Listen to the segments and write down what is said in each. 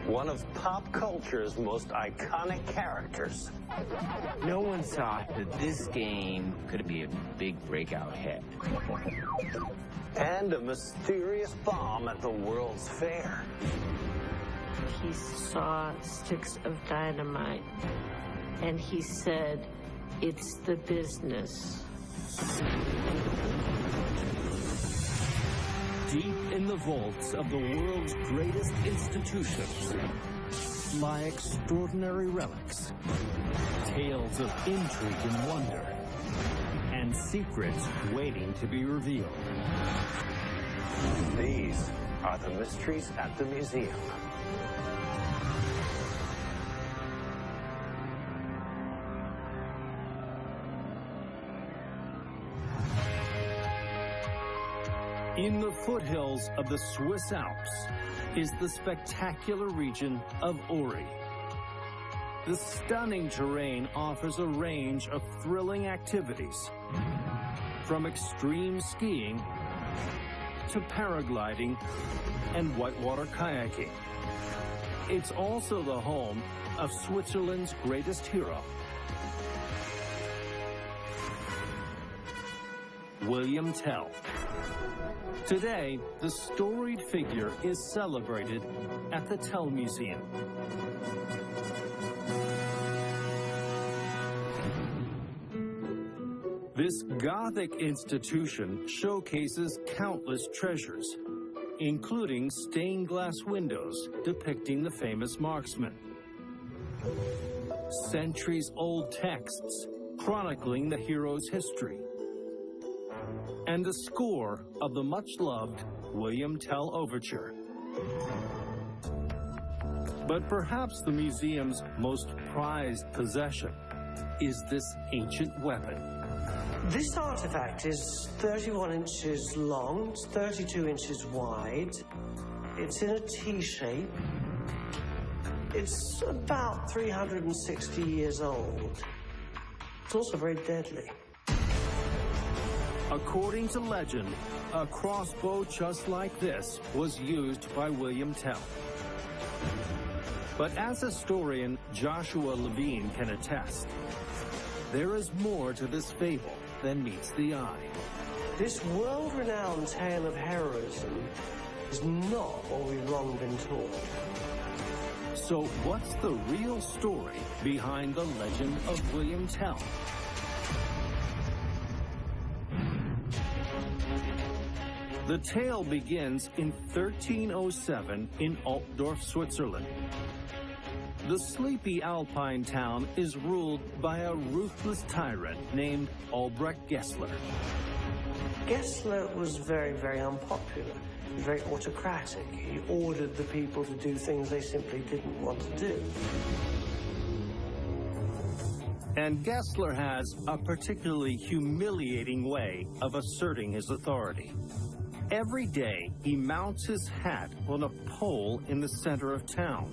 one of pop culture's most iconic characters. No one thought that this game could be a big breakout hit. And a mysterious bomb at the World's Fair. He saw sticks of dynamite, and he said, "It's the business." Deep in the vaults of the world's greatest institutions lie extraordinary relics, tales of intrigue and wonder, and secrets waiting to be revealed. These are the mysteries at the museum. In the foothills of the Swiss Alps is the spectacular region of Uri. The stunning terrain offers a range of thrilling activities, from extreme skiing to paragliding and whitewater kayaking. It's also the home of Switzerland's greatest hero, William Tell. Today, the storied figure is celebrated at the Tell Museum. This Gothic institution showcases countless treasures, including stained glass windows depicting the famous marksman, centuries-old texts chronicling the hero's history, and a score of the much-loved William Tell Overture. But perhaps the museum's most prized possession is this ancient weapon. This artifact is 31 inches long, it's 32 inches wide. It's in a T shape. It's about 360 years old. It's also very deadly. According to legend, a crossbow just like this was used by William Tell. But as historian Joshua Levine can attest, there is more to this fable than meets the eye. This world-renowned tale of heroism is not what we've long been taught. So what's the real story behind the legend of William Tell? The tale begins in 1307 in Altdorf, Switzerland. The sleepy alpine town is ruled by a ruthless tyrant named Albrecht Gessler. Gessler was very, very unpopular, very autocratic. He ordered the people to do things they simply didn't want to do. And Gessler has a particularly humiliating way of asserting his authority. Every day, he mounts his hat on a pole in the center of town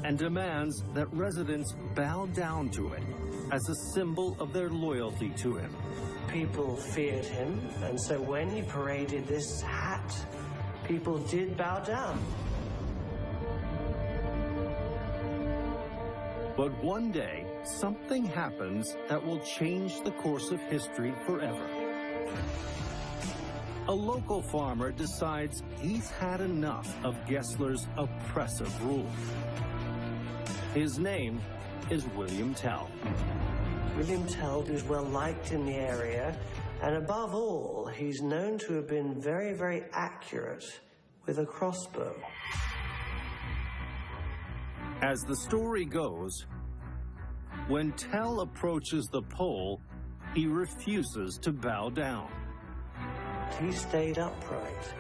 and demands that residents bow down to it as a symbol of their loyalty to him. People feared him, and so when he paraded this hat, people did bow down. But one day, something happens that will change the course of history forever. A local farmer decides he's had enough of Gessler's oppressive rule. His name is William Tell. William Tell is well liked in the area, and above all, he's known to have been very, very accurate with a crossbow. As the story goes, when Tell approaches the pole, he refuses to bow down. He stayed upright.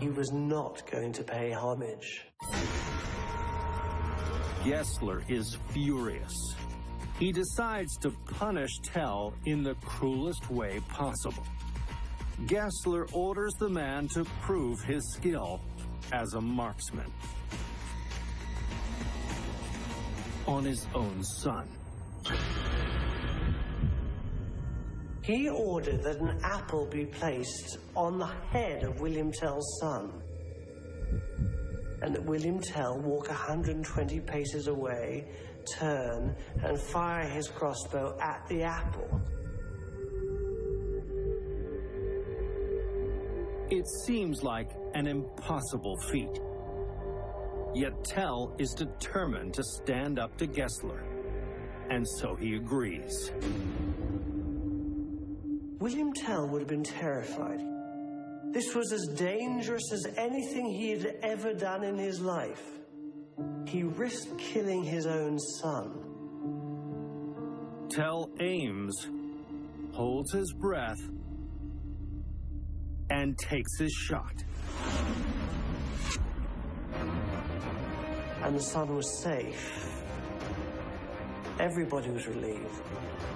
He was not going to pay homage. Gessler is furious. He decides to punish Tell in the cruelest way possible. Gessler orders the man to prove his skill as a marksman on his own son. He ordered that an apple be placed on the head of William Tell's son. and that William Tell walk 120 paces away, turn, and fire his crossbow at the apple. It seems like an impossible feat. Yet Tell is determined to stand up to Gessler, and so he agrees. William Tell would have been terrified. This was as dangerous as anything he had ever done in his life. He risked killing his own son. Tell aims, holds his breath, and takes his shot. And the son was safe. Everybody was relieved.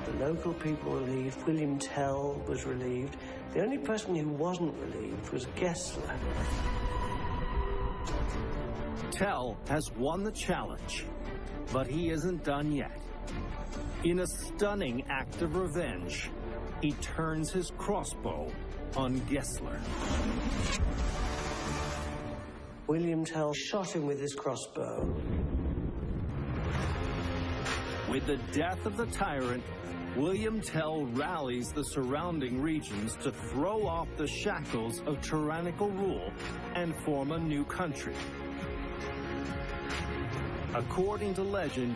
The local people were relieved. William Tell was relieved. The only person who wasn't relieved was Gessler. Tell has won the challenge, but he isn't done yet. In a stunning act of revenge, he turns his crossbow on Gessler. William Tell shot him with his crossbow. With the death of the tyrant, William Tell rallies the surrounding regions to throw off the shackles of tyrannical rule and form a new country. According to legend,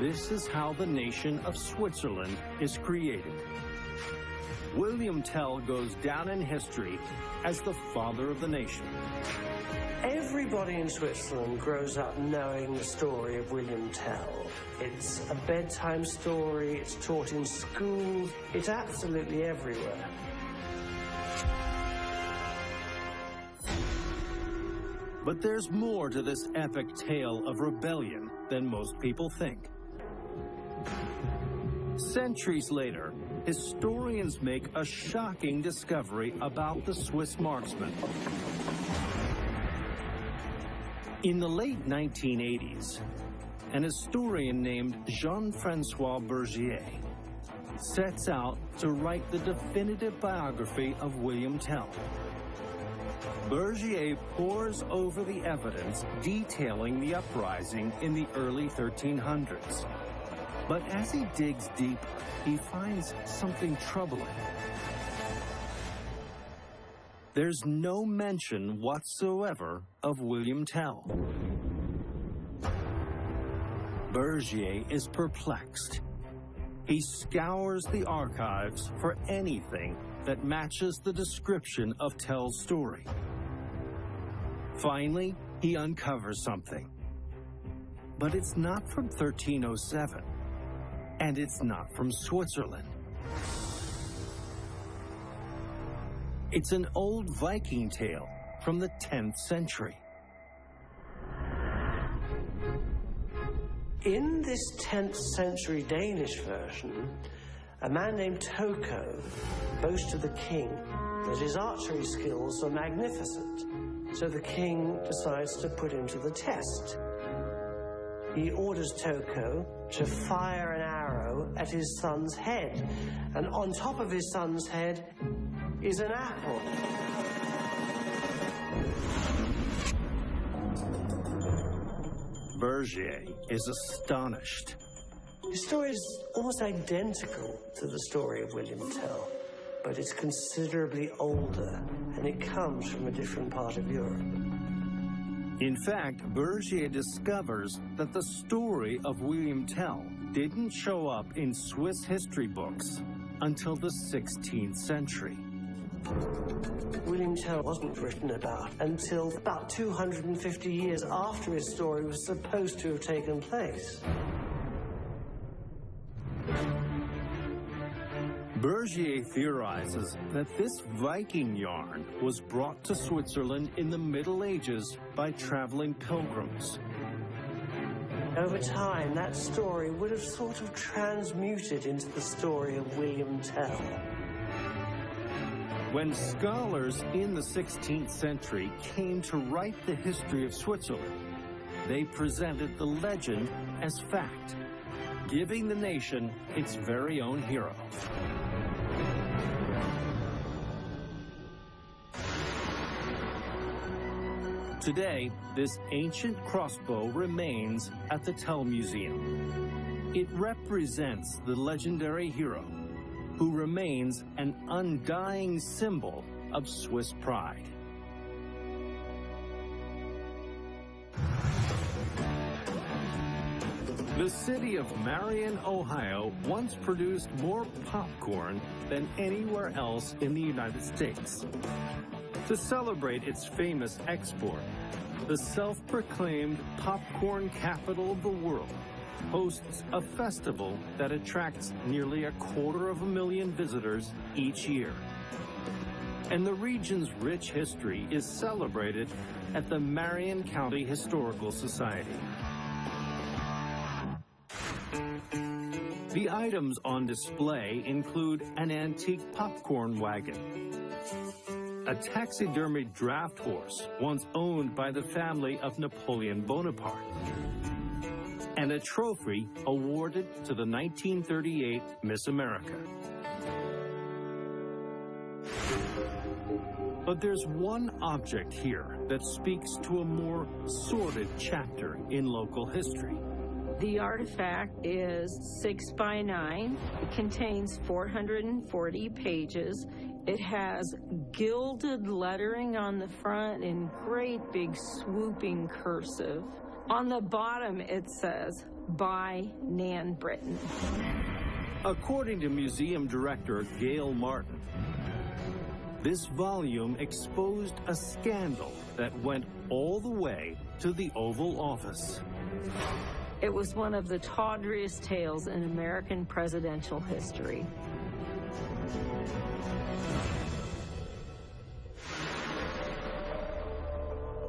this is how the nation of Switzerland is created. William Tell goes down in history as the father of the nation. Everybody in Switzerland grows up knowing the story of William Tell. It's a bedtime story, it's taught in schools, it's absolutely everywhere. But there's more to this epic tale of rebellion than most people think. Centuries later, historians make a shocking discovery about the Swiss marksman. In the late 1980s, an historian named Jean-Francois Bergier sets out to write the definitive biography of William Tell. Bergier pores over the evidence detailing the uprising in the early 1300s. But as he digs deeper, he finds something troubling. There's no mention whatsoever of William Tell. Bergier is perplexed. He scours the archives for anything that matches the description of Tell's story. Finally, he uncovers something. But it's not from 1307, and it's not from Switzerland. It's an old Viking tale from the 10th century. In this 10th century Danish version, a man named Toko boasts to the king that his archery skills are magnificent. So the king decides to put him to the test. He orders Toko to fire an arrow at his son's head, and on top of his son's head is an apple. Bergier is astonished. His story is almost identical to the story of William Tell, but it's considerably older, and it comes from a different part of Europe. In fact, Bergier discovers that the story of William Tell didn't show up in Swiss history books until the 16th century. William Tell wasn't written about until about 250 years after his story was supposed to have taken place. Bergier theorizes that this Viking yarn was brought to Switzerland in the Middle Ages by traveling pilgrims. Over time, that story would have sort of transmuted into the story of William Tell. When scholars in the 16th century came to write the history of Switzerland, they presented the legend as fact, giving the nation its very own hero. Today, this ancient crossbow remains at the Tell Museum. It represents the legendary hero who remains an undying symbol of Swiss pride. The city of Marion, Ohio, once produced more popcorn than anywhere else in the United States. To celebrate its famous export, the self-proclaimed popcorn capital of the world hosts a festival that attracts nearly 250,000 visitors each year. And the region's rich history is celebrated at the Marion County Historical Society. The items on display include an antique popcorn wagon, a taxidermied draft horse once owned by the family of Napoleon Bonaparte, and a trophy awarded to the 1938 Miss America. But there's one object here that speaks to a more sordid chapter in local history. The artifact is 6 by 9. It contains 440 pages. It has gilded lettering on the front in great big swooping cursive. On the bottom it says, by Nan Britton. According to museum director Gail Martin, this volume exposed a scandal that went all the way to the Oval Office. It was one of the tawdriest tales in American presidential history.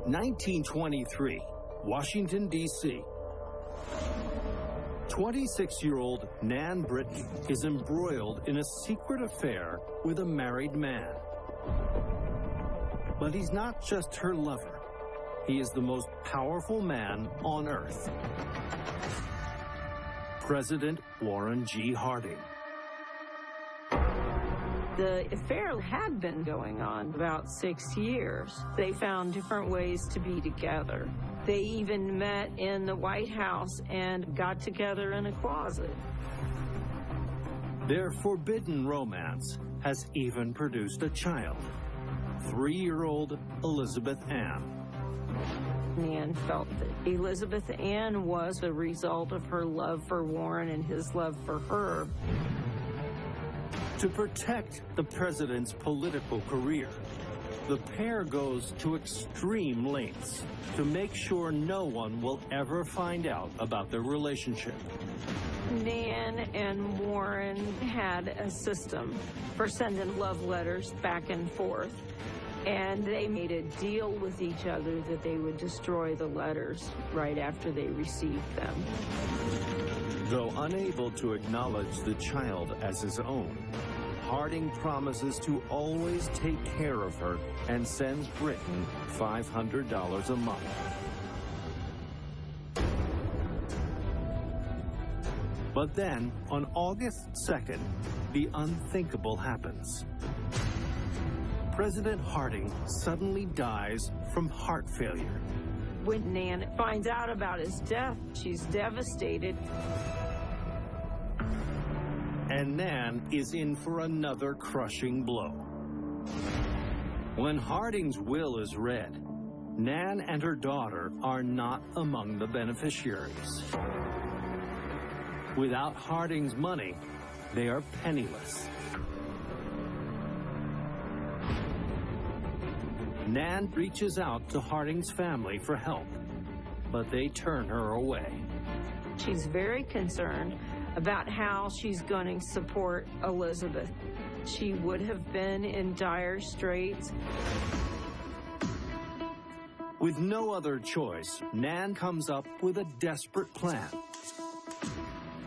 (1923), Washington, D.C. 26-year-old Nan Britton is embroiled in a secret affair with a married man. But he's not just her lover. He is the most powerful man on Earth. President Warren G. Harding. The affair had been going on about 6 years. They found different ways to be together. They even met in the White House and got together in a closet. Their forbidden romance has even produced a child, 3-year-old Elizabeth Ann. Nan felt that Elizabeth Ann was a result of her love for Warren and his love for her. To protect the president's political career, the pair goes to extreme lengths to make sure no one will ever find out about their relationship. Nan and Warren had a system for sending love letters back and forth. And they made a deal with each other that they would destroy the letters right after they received them. Though unable to acknowledge the child as his own, Harding promises to always take care of her and sends Britton $500 a month. But then, on August 2nd, the unthinkable happens. President Harding suddenly dies from heart failure. When Nan finds out about his death, she's devastated. And Nan is in for another crushing blow. When Harding's will is read, Nan and her daughter are not among the beneficiaries. Without Harding's money, they are penniless. Nan reaches out to Harding's family for help, but they turn her away. She's very concerned about how she's going to support Elizabeth. She would have been in dire straits. With no other choice, Nan comes up with a desperate plan.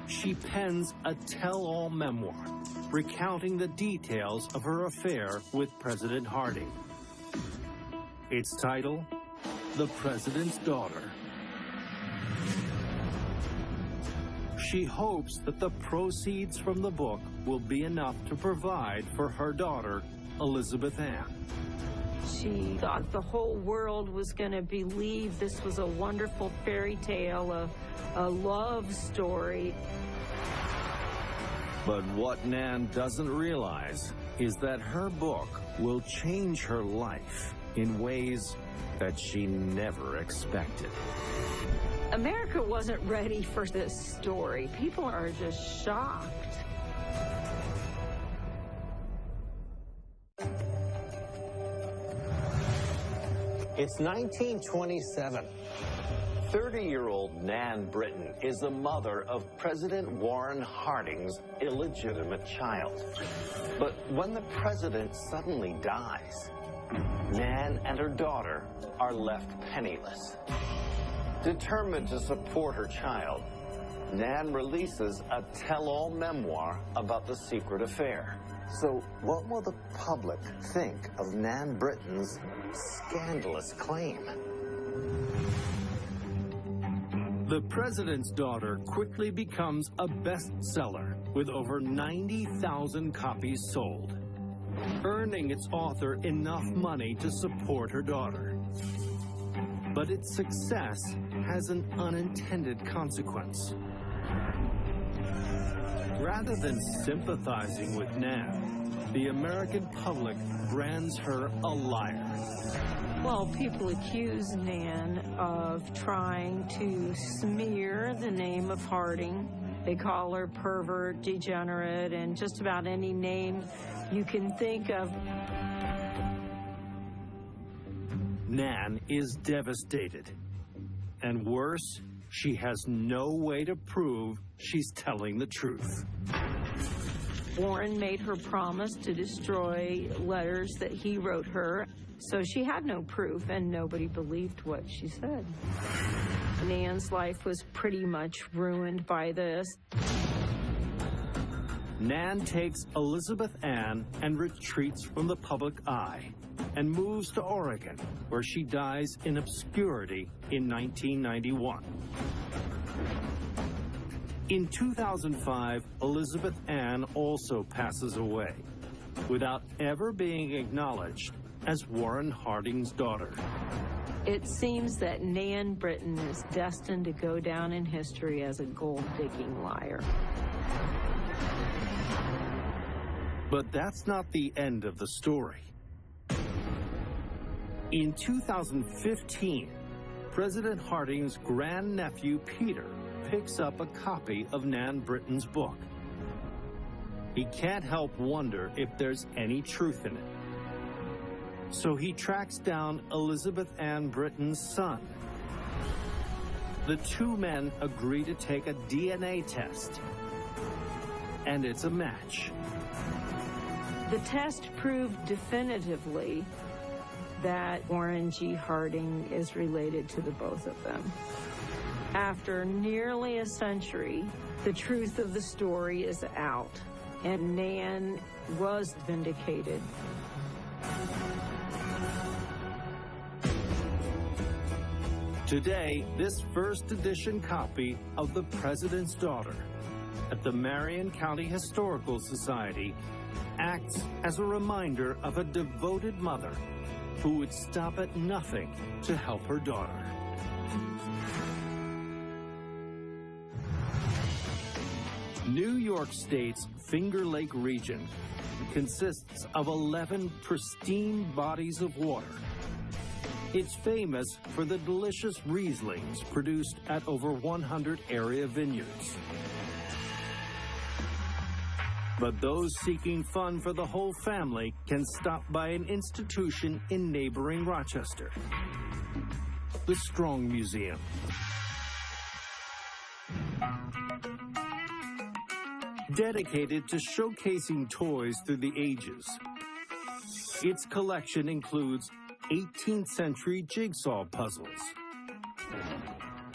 She pens a tell-all memoir, recounting the details of her affair with President Harding. Its title, The President's Daughter. She hopes that the proceeds from the book will be enough to provide for her daughter, Elizabeth Ann. She thought the whole world was going to believe this was a wonderful fairy tale, a love story. But what Nan doesn't realize is that her book will change her life in ways that she never expected. America wasn't ready for this story. People are just shocked. It's 1927. 30-year-old Nan Britton is the mother of President Warren Harding's illegitimate child. But when the president suddenly dies, Nan and her daughter are left penniless. Determined to support her child, Nan releases a tell-all memoir about the secret affair. So what will the public think of Nan Britton's scandalous claim? The President's Daughter quickly becomes a bestseller with over 90,000 copies sold, earning its author enough money to support her daughter. But its success has an unintended consequence. Rather than sympathizing with Nan, the American public brands her a liar. Well, people accuse Nan of trying to smear the name of Harding. They call her pervert, degenerate, and just about any name you can think of. Nan is devastated. And worse, she has no way to prove she's telling the truth. Warren made her promise to destroy letters that he wrote her, so she had no proof, and nobody believed what she said. Nan's life was pretty much ruined by this. Nan takes Elizabeth Ann and retreats from the public eye and moves to Oregon, where she dies in obscurity in 1991. In 2005, Elizabeth Ann also passes away, without ever being acknowledged as Warren Harding's daughter. It seems that Nan Britton is destined to go down in history as a gold-digging liar. But that's not the end of the story. In 2015, President Harding's grandnephew Peter picks up a copy of Nan Britton's book. He can't help wonder if there's any truth in it. So he tracks down Elizabeth Ann Britton's son. The two men agree to take a DNA test, and it's a match. The test proved definitively that Warren G. Harding is related to the both of them. After nearly a century, the truth of the story is out, and Nan was vindicated. Today, this first edition copy of The President's Daughter at the Marion County Historical Society acts as a reminder of a devoted mother who would stop at nothing to help her daughter. New York State's Finger Lake region consists of 11 pristine bodies of water. It's famous for the delicious Rieslings produced at over 100 area vineyards. But those seeking fun for the whole family can stop by an institution in neighboring Rochester, the Strong Museum. Dedicated to showcasing toys through the ages, its collection includes 18th century jigsaw puzzles,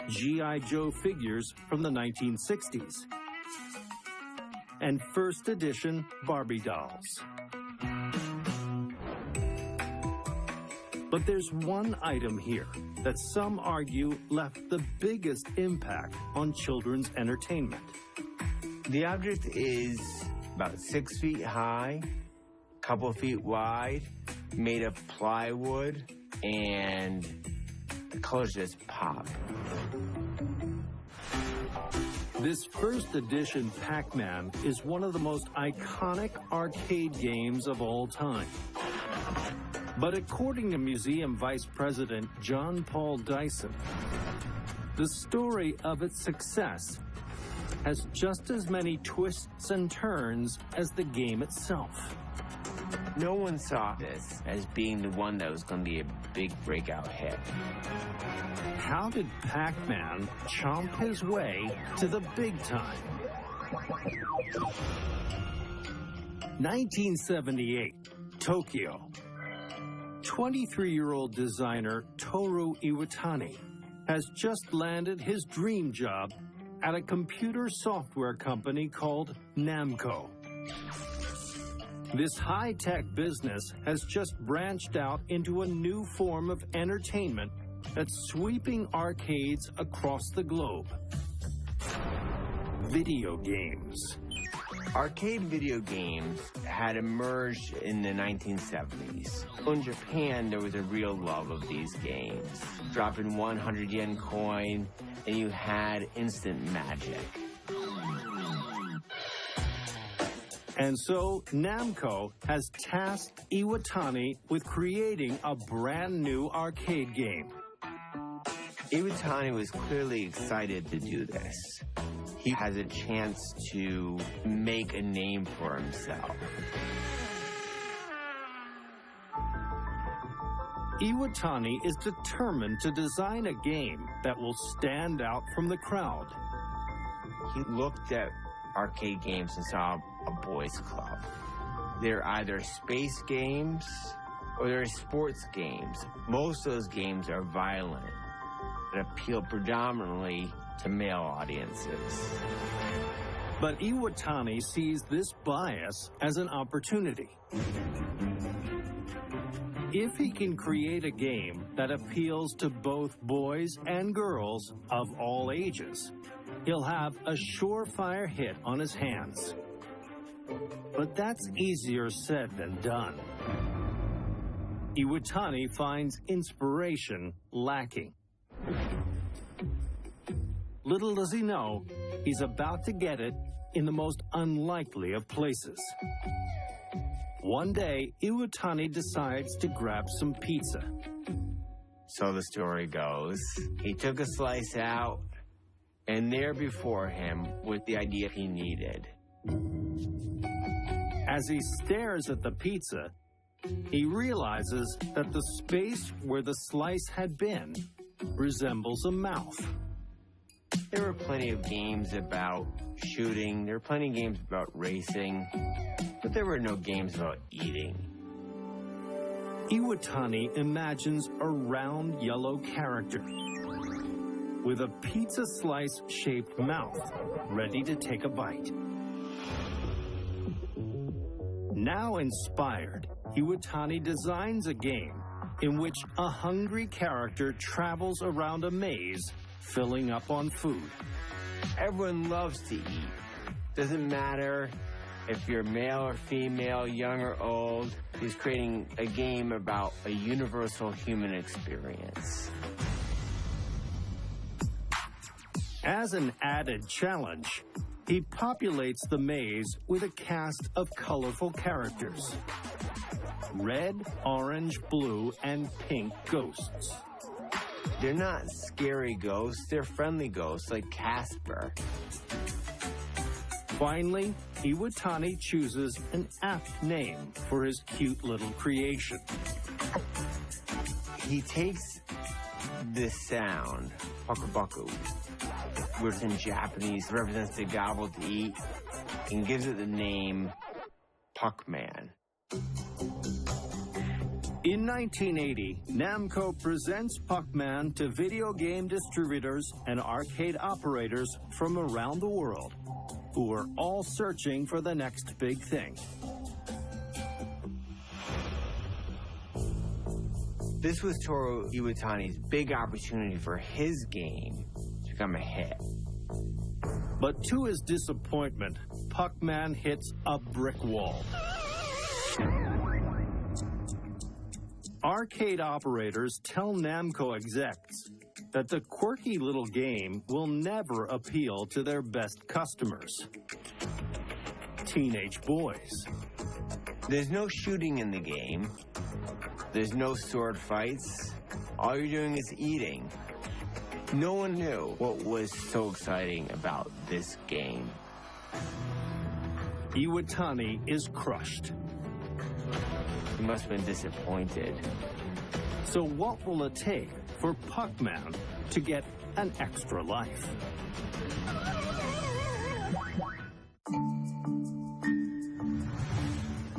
G.I. Joe figures from the 1960s, and first edition Barbie dolls. But there's one item here that some argue left the biggest impact on children's entertainment. The object is about 6 feet high, couple feet wide, made of plywood, and the colors just pop. This first edition Pac-Man is one of the most iconic arcade games of all time. But according to museum vice president John Paul Dyson, the story of its success has just as many twists and turns as the game itself. No one saw this as being the one that was going to be a big breakout hit. How did Pac-Man chomp his way to the big time? 1978, Tokyo. 23-year-old designer Toru Iwatani has just landed his dream job at a computer software company called Namco. This high-tech business has just branched out into a new form of entertainment that's sweeping arcades across the globe. Video games. Arcade video games had emerged in the 1970s. In Japan, there was a real love of these games. Drop in 100 yen coin, and you had instant magic. And so, Namco has tasked Iwatani with creating a brand new arcade game. Iwatani was clearly excited to do this. He has a chance to make a name for himself. Iwatani is determined to design a game that will stand out from the crowd. He looked at arcade games and saw a boys' club. They're either space games or they're sports games. Most of those games are violent and appeal predominantly to male audiences. But Iwatani sees this bias as an opportunity. If he can create a game that appeals to both boys and girls of all ages, he'll have a surefire hit on his hands. But that's easier said than done. Iwatani finds inspiration lacking. Little does he know, he's about to get it in the most unlikely of places. One day, Iwatani decides to grab some pizza. So the story goes, he took a slice out, and there before him was the idea he needed. As he stares at the pizza, he realizes that the space where the slice had been resembles a mouth. There were plenty of games about shooting, there were plenty of games about racing, but there were no games about eating. Iwatani imagines a round yellow character with a pizza slice-shaped mouth ready to take a bite. Now inspired, Iwatani designs a game in which a hungry character travels around a maze filling up on food. Everyone loves to eat. Doesn't matter if you're male or female, young or old. He's creating a game about a universal human experience. As an added challenge, he populates the maze with a cast of colorful characters. Red, orange, blue, and pink ghosts. They're not scary ghosts, they're friendly ghosts like Casper. Finally, Iwatani chooses an apt name for his cute little creation. He takes this sound, baku, which in Japanese represents the gobble to eat, and gives it the name Pac-Man. In 1980, Namco presents Pac-Man to video game distributors and arcade operators from around the world, who are all searching for the next big thing. This was Toru Iwatani's big opportunity for his game to become a hit. But to his disappointment, Pac-Man hits a brick wall. Arcade operators tell Namco execs that the quirky little game will never appeal to their best customers, teenage boys. There's no shooting in the game. There's no sword fights. All you're doing is eating. No one knew what was so exciting about this game. Iwatani is crushed. He must have been disappointed. So what will it take for Pac-Man to get an extra life?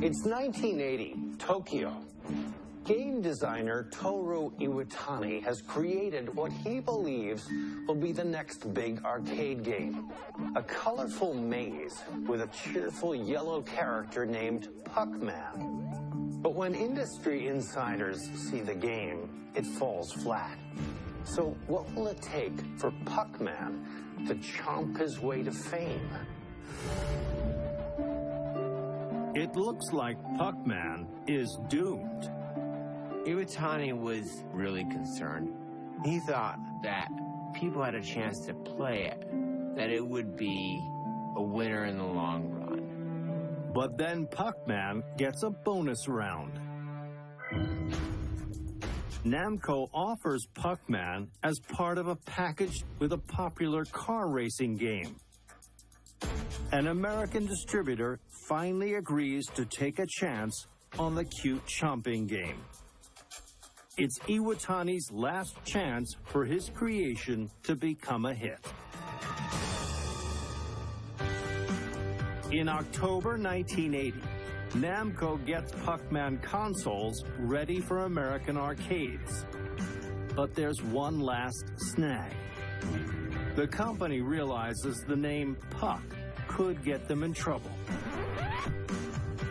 It's 1980, Tokyo. Game designer Toru Iwatani has created what he believes will be the next big arcade game. A colorful maze with a cheerful yellow character named Pac-Man. But when industry insiders see the game, it falls flat. So what will it take for Pac-Man to chomp his way to fame? It looks like Pac-Man is doomed. Iwatani was really concerned. He thought that people had a chance to play it, that it would be a winner in the long run. But then Pac-Man gets a bonus round. Namco offers Pac-Man as part of a package with a popular car racing game. An American distributor finally agrees to take a chance on the cute chomping game. It's Iwatani's last chance for his creation to become a hit. In October 1980, Namco gets Pac-Man consoles ready for American arcades. But there's one last snag. The company realizes the name Puck could get them in trouble.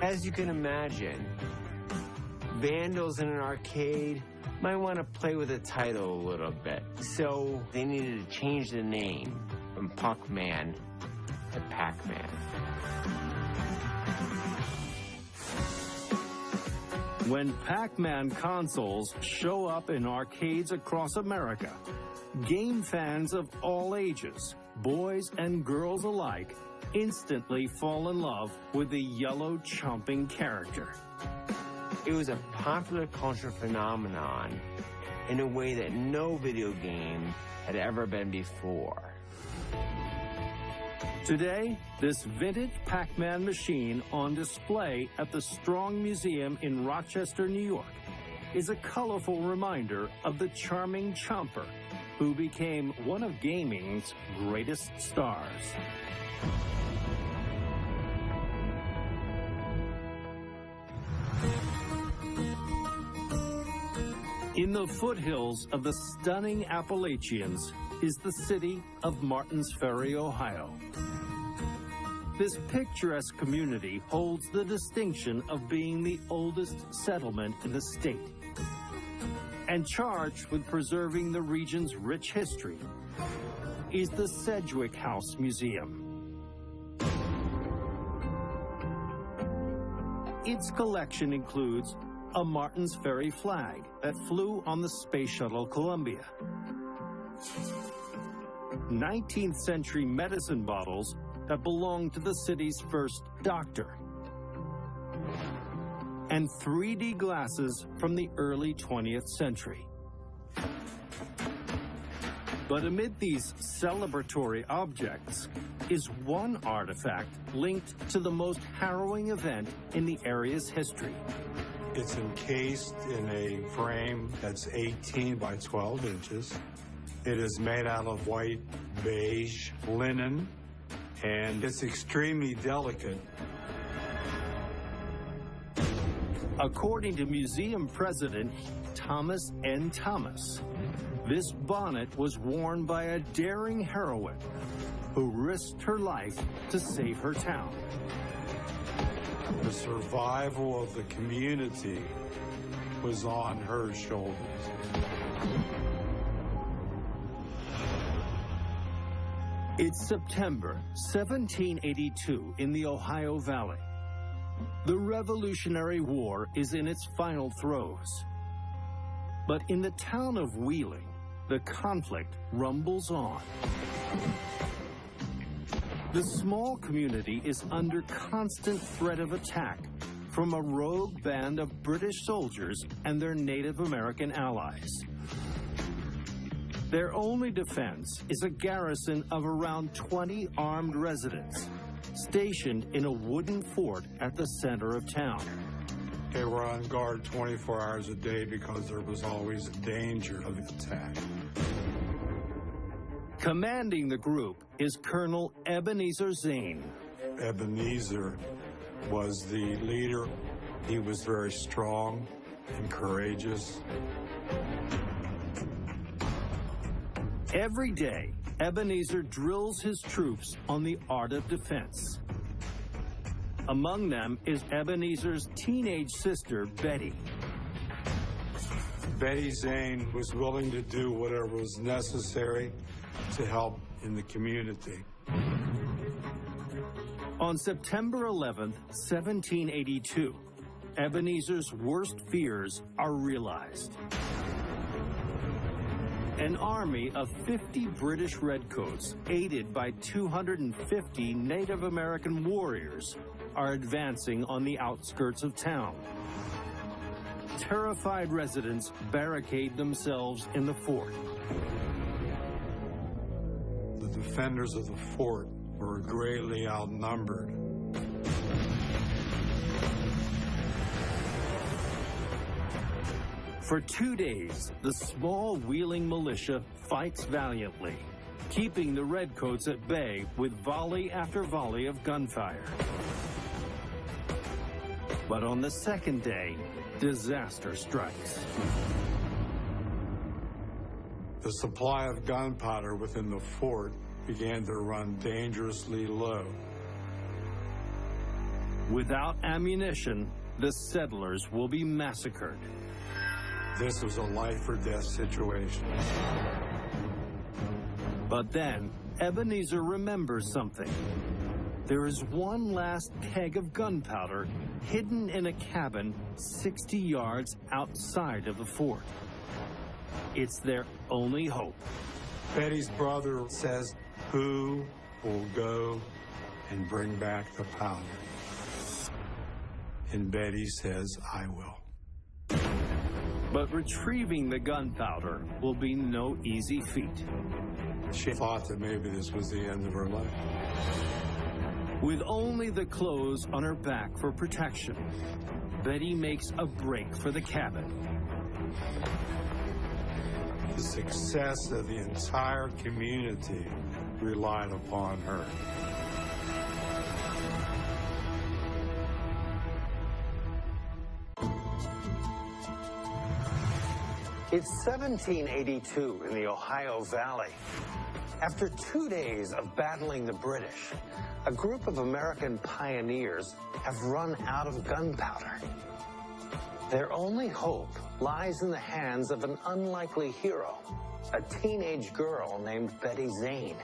As you can imagine, vandals in an arcade might want to play with the title a little bit. So they needed to change the name from Pac-Man to Pac-Man. When Pac-Man consoles show up in arcades across America, game fans of all ages, boys and girls alike, instantly fall in love with the yellow chomping character. It was a popular cultural phenomenon in a way that no video game had ever been before. Today, this vintage Pac-Man machine on display at the Strong Museum in Rochester, New York, is a colorful reminder of the charming chomper who became one of gaming's greatest stars. In the foothills of the stunning Appalachians is the city of Martins Ferry, Ohio. This picturesque community holds the distinction of being the oldest settlement in the state. And charged with preserving the region's rich history is the Sedgwick House Museum. Its collection includes a Martins Ferry flag that flew on the Space Shuttle Columbia, 19th century medicine bottles that belonged to the city's first doctor, and 3D glasses from the early 20th century. But amid these celebratory objects is one artifact linked to the most harrowing event in the area's history. It's encased in a frame that's 18 by 12 inches. It is made out of white beige linen, and it's extremely delicate. According to museum president Thomas N. Thomas, this bonnet was worn by a daring heroine who risked her life to save her town. The survival of the community was on her shoulders. It's September 1782 in the Ohio Valley. The Revolutionary War is in its final throes. But in the town of Wheeling, the conflict rumbles on. The small community is under constant threat of attack from a rogue band of British soldiers and their Native American allies. Their only defense is a garrison of around 20 armed residents, stationed in a wooden fort at the center of town. They were on guard 24 hours a day because there was always danger of attack. Commanding the group is Colonel Ebenezer Zane. Ebenezer was the leader. He was very strong and courageous. Every day, Ebenezer drills his troops on the art of defense. Among them is Ebenezer's teenage sister, Betty. Betty Zane was willing to do whatever was necessary to help in the community. On September 11th, 1782, Ebenezer's worst fears are realized. An army of 50 British redcoats, aided by 250 Native American warriors, are advancing on the outskirts of town. Terrified residents barricade themselves in the fort. The defenders of the fort were greatly outnumbered. For 2 days, the small Wheeling militia fights valiantly, keeping the redcoats at bay with volley after volley of gunfire. But on the second day, disaster strikes. The supply of gunpowder within the fort began to run dangerously low. Without ammunition, the settlers will be massacred. This was a life or death situation. But then, Ebenezer remembers something. There is one last keg of gunpowder hidden in a cabin 60 yards outside of the fort. It's their only hope. Betty's brother says, "Who will go and bring back the powder?" And Betty says, "I will." But retrieving the gunpowder will be no easy feat. She thought that maybe this was the end of her life. With only the clothes on her back for protection, Betty makes a break for the cabin. The success of the entire community relied upon her. It's 1782 in the Ohio Valley. After 2 days of battling the British, a group of American pioneers have run out of gunpowder. Their only hope lies in the hands of an unlikely hero, a teenage girl named Betty Zane.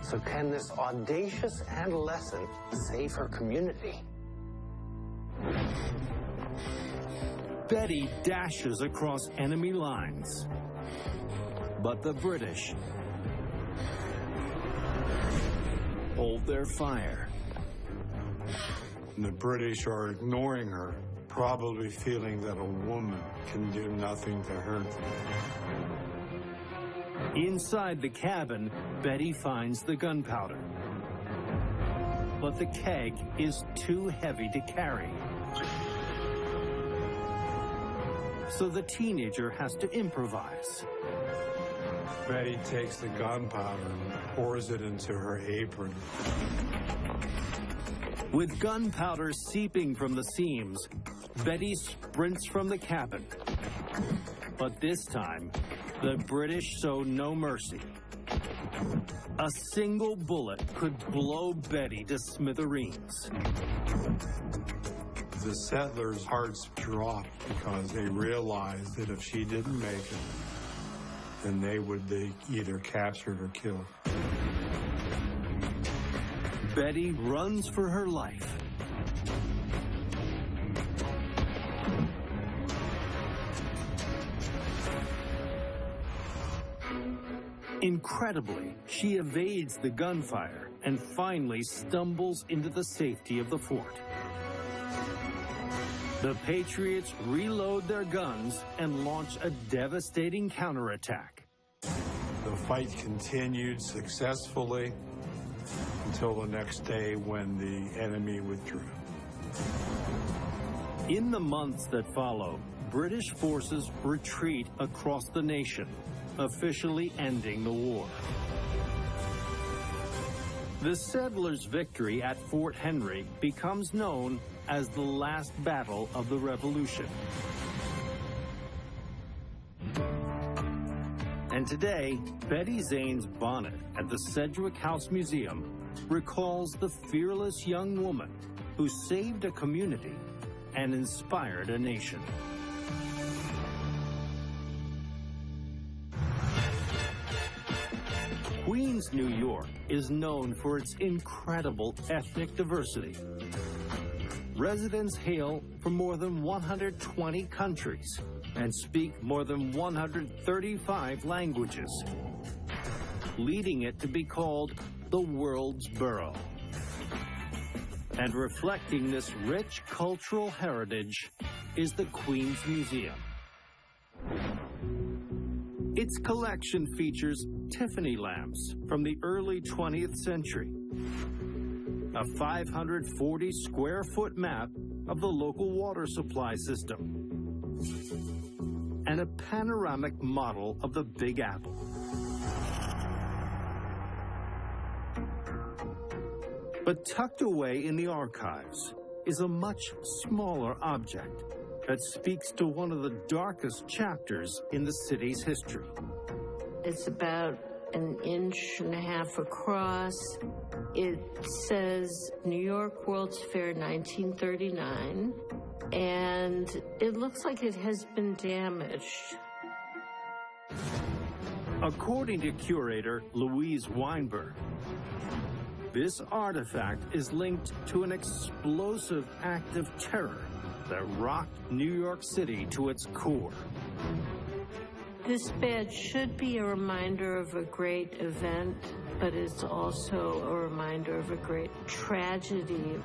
So can this audacious adolescent save her community? Betty dashes across enemy lines. But the British hold their fire. The British are ignoring her, probably feeling that a woman can do nothing to hurt them. Inside the cabin, Betty finds the gunpowder. But the keg is too heavy to carry. So the teenager has to improvise. Betty takes the gunpowder and pours it into her apron. With gunpowder seeping from the seams, Betty sprints from the cabin. But this time, the British show no mercy. A single bullet could blow Betty to smithereens. The settlers' hearts dropped because they realized that if she didn't make it, then they would be either captured or killed. Betty runs for her life. Incredibly, she evades the gunfire and finally stumbles into the safety of the fort. The Patriots reload their guns and launch a devastating counterattack. The fight continued successfully until the next day when the enemy withdrew. In the months that follow, British forces retreat across the nation, officially ending the war. The settlers' victory at Fort Henry becomes known as the last battle of the Revolution. And today, Betty Zane's bonnet at the Sedgwick House Museum recalls the fearless young woman who saved a community and inspired a nation. Queens, New York is known for its incredible ethnic diversity. Residents hail from more than 120 countries and speak more than 135 languages, leading it to be called the world's borough. And reflecting this rich cultural heritage is the Queens Museum. Its collection features Tiffany lamps from the early 20th century, a 540 square foot map of the local water supply system, and a panoramic model of the Big Apple. But tucked away in the archives is a much smaller object that speaks to one of the darkest chapters in the city's history. It's about 1.5 inches across. It says New York World's Fair 1939, and it looks like it has been damaged. According to curator Louise Weinberg, this artifact is linked to an explosive act of terror that rocked New York City to its core. This badge should be a reminder of a great event, but it's also a reminder of a great tragedy.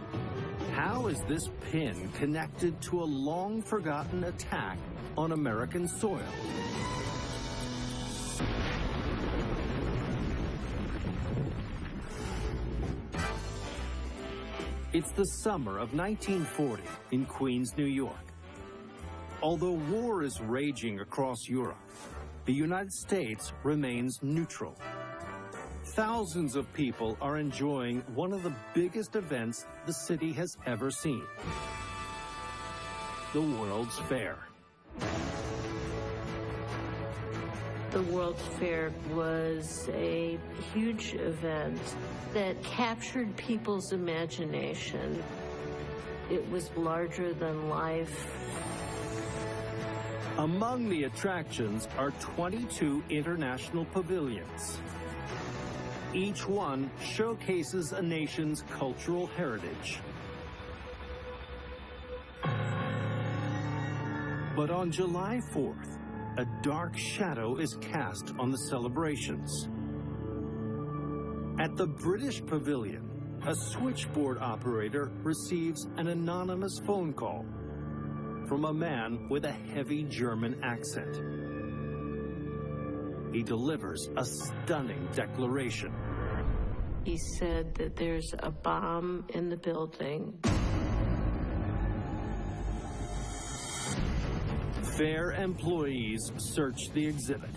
How is this pin connected to a long-forgotten attack on American soil? It's the summer of 1940 in Queens, New York. Although war is raging across Europe, the United States remains neutral. Thousands of people are enjoying one of the biggest events the city has ever seen: the World's Fair. The World's Fair was a huge event that captured people's imagination. It was larger than life. Among the attractions are 22 international pavilions. Each one showcases a nation's cultural heritage. But on July 4th, a dark shadow is cast on the celebrations. At the British Pavilion, a switchboard operator receives an anonymous phone call from a man with a heavy German accent. He delivers a stunning declaration. He said that there's a bomb in the building. Fair employees search the exhibit.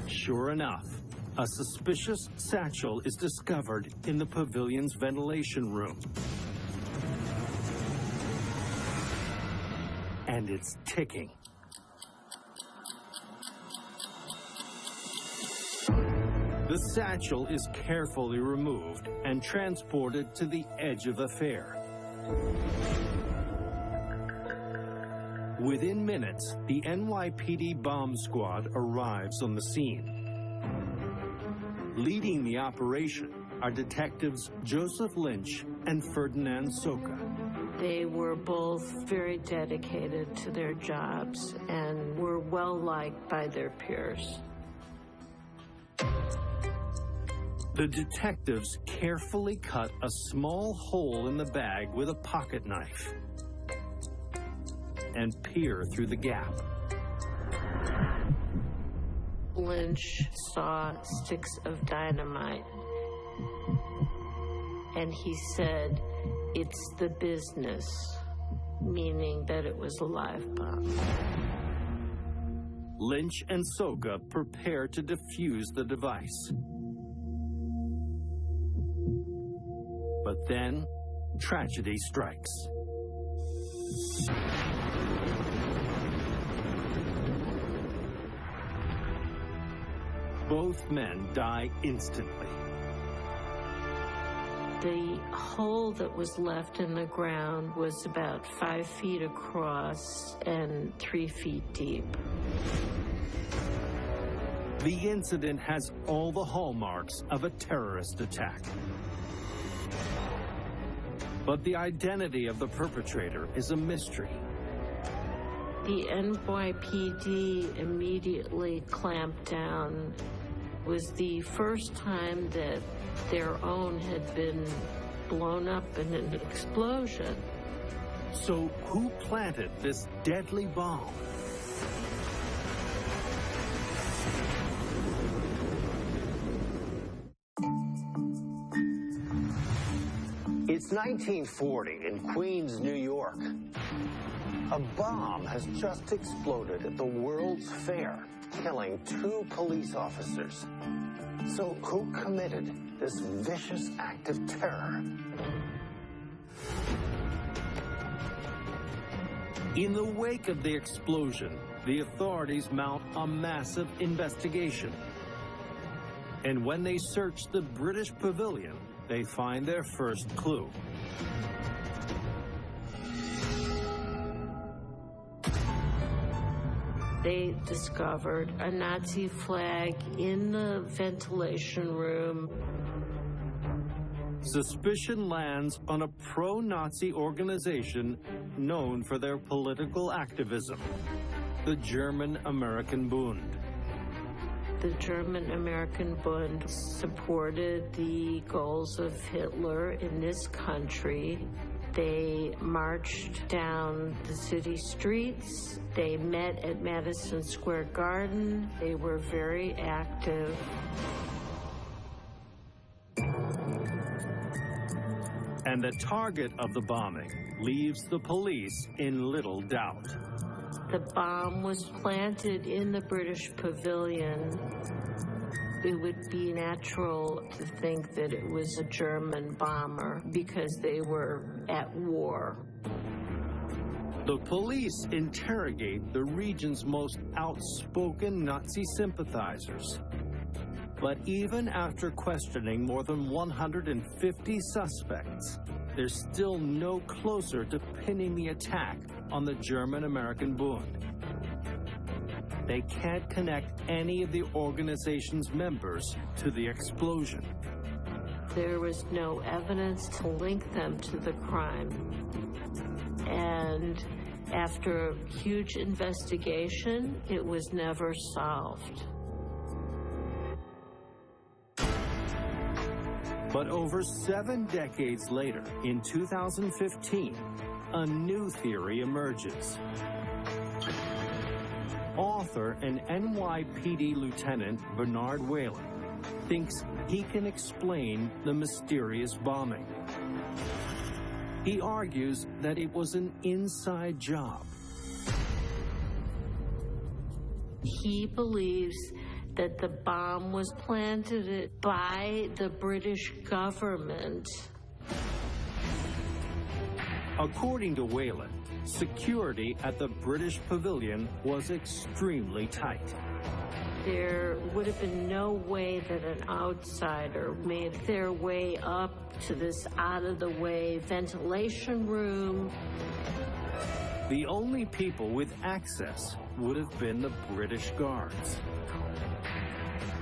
Sure enough, a suspicious satchel is discovered in the pavilion's ventilation room. And it's ticking. The satchel is carefully removed and transported to the edge of the fair. Within minutes, the NYPD bomb squad arrives on the scene. Leading the operation are detectives Joseph Lynch and Ferdinand Soka. They were both very dedicated to their jobs and were well liked by their peers. The detectives carefully cut a small hole in the bag with a pocket knife and peer through the gap. Lynch saw sticks of dynamite, and he said, "It's the business," meaning that it was a live bomb. Lynch and Soka prepare to defuse the device. But then, tragedy strikes. Both men die instantly. The hole that was left in the ground was about 5 feet across and 3 feet deep. The incident has all the hallmarks of a terrorist attack. But the identity of the perpetrator is a mystery. The NYPD immediately clamped down. It was the first time that their own had been blown up in an explosion. So who planted this deadly bomb? It's 1940 in Queens, New York. A bomb has just exploded at the World's Fair, killing 2 police officers. So who committed this vicious act of terror? In the wake of the explosion, the authorities mount a massive investigation. And when they search the British Pavilion, they find their first clue. They discovered a Nazi flag in the ventilation room. Suspicion lands on a pro-Nazi organization known for their political activism, the German-American Bund. The German-American Bund supported the goals of Hitler in this country. They marched down the city streets. They met at Madison Square Garden. They were very active. And the target of the bombing leaves the police in little doubt. The bomb was planted in the British Pavilion. It would be natural to think that it was a German bomber because they were at war. The police interrogate the region's most outspoken Nazi sympathizers. But even after questioning more than 150 suspects, they're still no closer to pinning the attack on the German-American Bund. They can't connect any of the organization's members to the explosion. There was no evidence to link them to the crime. And after a huge investigation, it was never solved. But over 7 decades later, in 2015, a new theory emerges. Author and NYPD Lieutenant Bernard Whalen thinks he can explain the mysterious bombing. He argues that it was an inside job. He believes that the bomb was planted by the British government. According to Whalen, security at the British Pavilion was extremely tight. There would have been no way that an outsider made their way up to this out-of-the-way ventilation room. The only people with access would have been the British guards.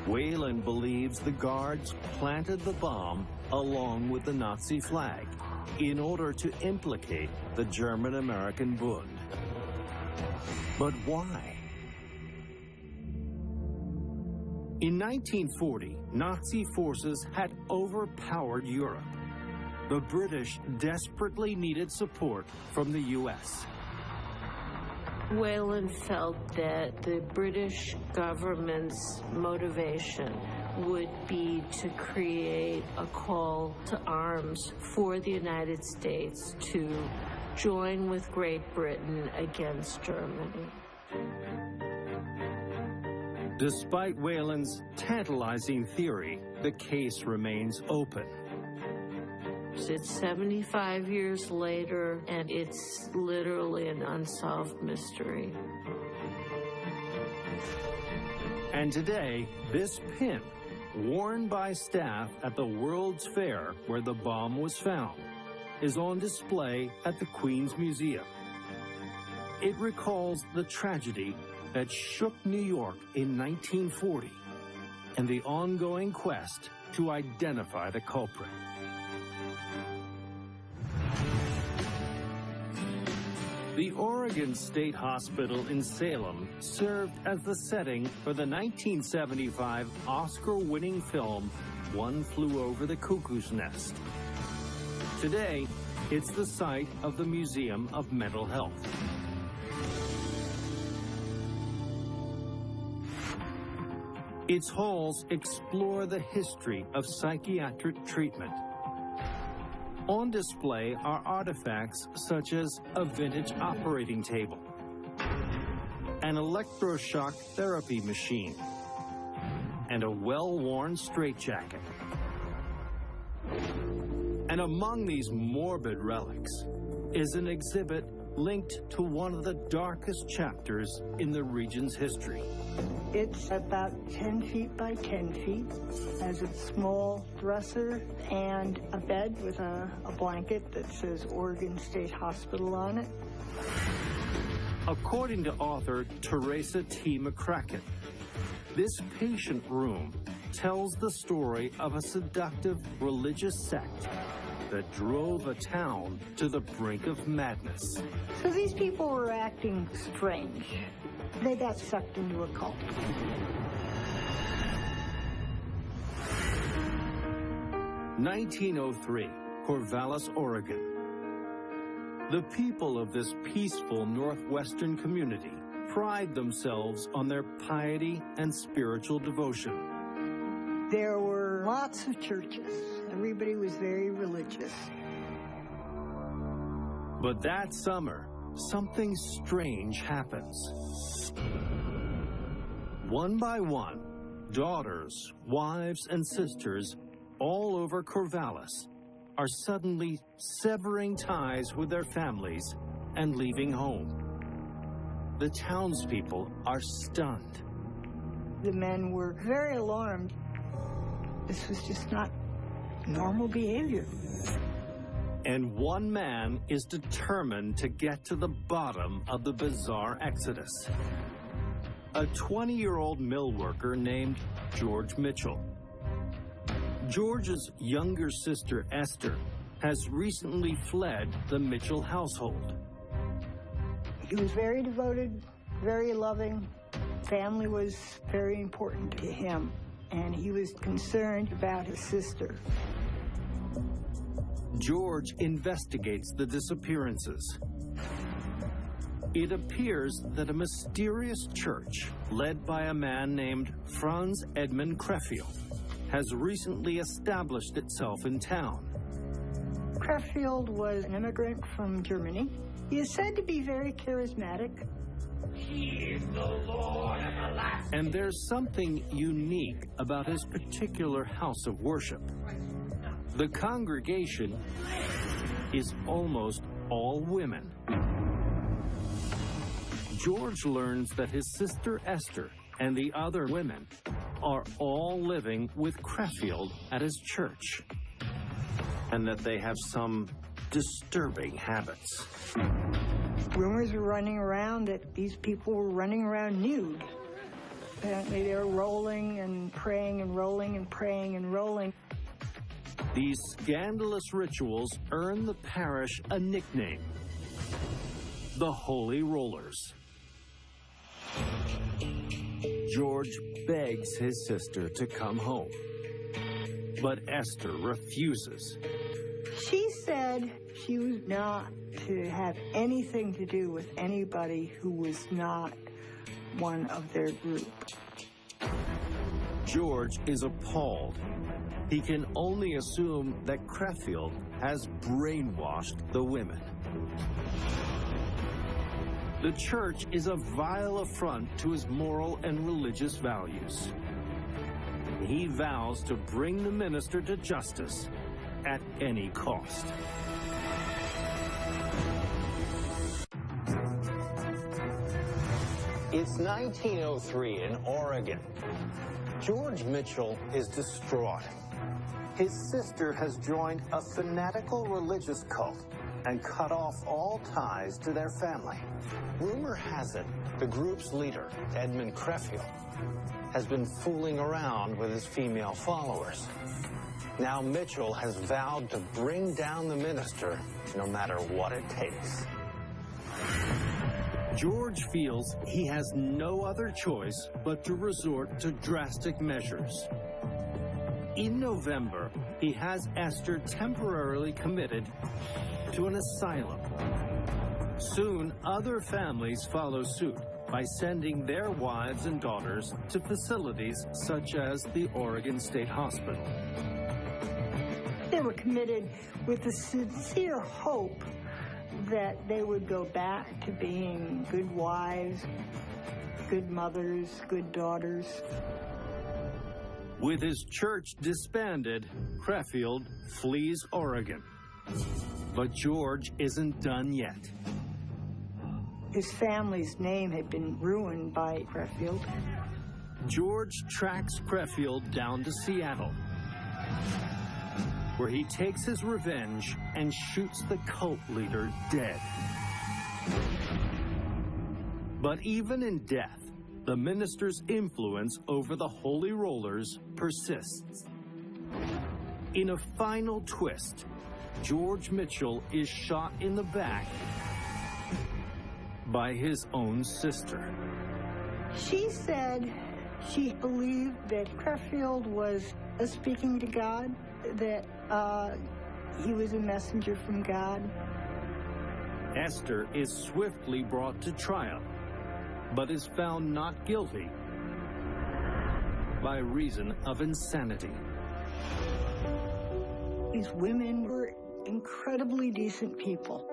Whalen believes the guards planted the bomb along with the Nazi flag in order to implicate the German-American Bund. But why? In 1940, Nazi forces had overpowered Europe. The British desperately needed support from the U.S. Whalen felt that the British government's motivation would be to create a call to arms for the United States to join with Great Britain against Germany. Despite Whalen's tantalizing theory, the case remains open. It's 75 years later, and it's literally an unsolved mystery. And today, this pin, worn by staff at the World's Fair where the bomb was found, is on display at the Queen's Museum. It recalls the tragedy that shook New York in 1940 and the ongoing quest to identify the culprit. The Oregon State Hospital in Salem served as the setting for the 1975 Oscar-winning film One Flew Over the Cuckoo's Nest. Today, it's the site of the Museum of Mental Health. Its halls explore the history of psychiatric treatment. On display are artifacts such as a vintage operating table, an electroshock therapy machine, and a well-worn straitjacket. And among these morbid relics is an exhibit linked to one of the darkest chapters in the region's history. It's about 10 feet by 10 feet, has a small dresser and a bed with a blanket that says Oregon State Hospital on it. According to author Teresa T. McCracken, this patient room tells the story of a seductive religious sect that drove a town to the brink of madness. So these people were acting strange. They got sucked into a cult. (1903), Corvallis, Oregon. The people of this peaceful northwestern community pride themselves on their piety and spiritual devotion. There were lots of churches. Everybody was very religious. But that summer, something strange happens. One by one, daughters, wives, and sisters all over Corvallis are suddenly severing ties with their families and leaving home. The townspeople are stunned. The men were very alarmed. This was just not normal behavior. And one man is determined to get to the bottom of the bizarre exodus. A 20-year-old mill worker named George Mitchell. George's younger sister, Esther, has recently fled the Mitchell household. He was very devoted, very loving. Family was very important to him, and he was concerned about his sister. George investigates the disappearances. It appears that a mysterious church, led by a man named Franz Edmund Crefeld, has recently established itself in town. Crefeld was an immigrant from Germany. He is said to be very charismatic. He is the Lord everlasting. And there's something unique about his particular house of worship. The congregation is almost all women. George learns that his sister Esther and the other women are all living with Crefeld at his church, and that they have some disturbing habits. Rumors were running around that these people were running around nude. Apparently they were rolling and praying and rolling and praying and rolling. These scandalous rituals earn the parish a nickname: the Holy Rollers. George begs his sister to come home. But Esther refuses. She said she was not to have anything to do with anybody who was not one of their group. George is appalled. He can only assume that Crefeld has brainwashed the women. The church is a vile affront to his moral and religious values. He vows to bring the minister to justice at any cost. It's 1903 in Oregon. George Mitchell is distraught. His sister has joined a fanatical religious cult and cut off all ties to their family. Rumor has it the group's leader, Edmund Crefeld, has been fooling around with his female followers. Now Mitchell has vowed to bring down the minister no matter what it takes. George feels he has no other choice but to resort to drastic measures. In November, he has Esther temporarily committed to an asylum. Soon, other families follow suit by sending their wives and daughters to facilities such as the Oregon State Hospital. They were committed with the sincere hope that they would go back to being good wives, good mothers, good daughters. With his church disbanded, Crefeld flees Oregon. But George isn't done yet. His family's name had been ruined by Crefeld. George tracks Crefeld down to Seattle, where he takes his revenge and shoots the cult leader dead. But even in death, the minister's influence over the Holy Rollers persists. In a final twist, George Mitchell is shot in the back by his own sister. She said she believed that Crefeld was speaking to God, that he was a messenger from God. Esther is swiftly brought to trial, but is found not guilty by reason of insanity. These women were incredibly decent people.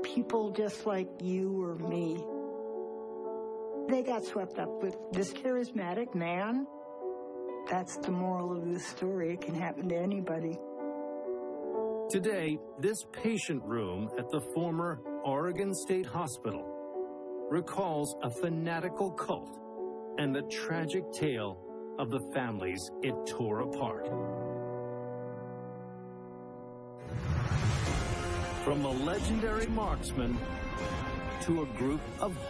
People just like you or me. They got swept up with this charismatic man. That's the moral of this story. It can happen to anybody. Today, this patient room at the former Oregon State Hospital recalls a fanatical cult and the tragic tale of the families it tore apart. From a legendary marksman to a group of holy